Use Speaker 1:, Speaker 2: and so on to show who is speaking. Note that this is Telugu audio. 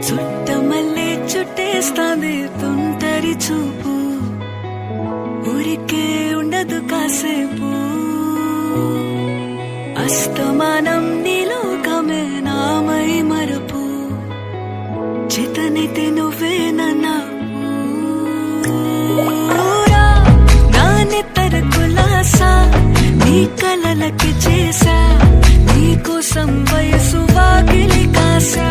Speaker 1: చుట్టమల్లే చుట్టేస్తాంది తుంటరి చూపు, ఊరికే ఉండదు కాసేపు. అస్తమానం నీలోకమే నామై మరపు, చేతనైతే నువ్వే నాకు. నానెత్తర కులాసా నీ కలలకి చేసా, నీ కోసం వయసు వాకిలి కాసా.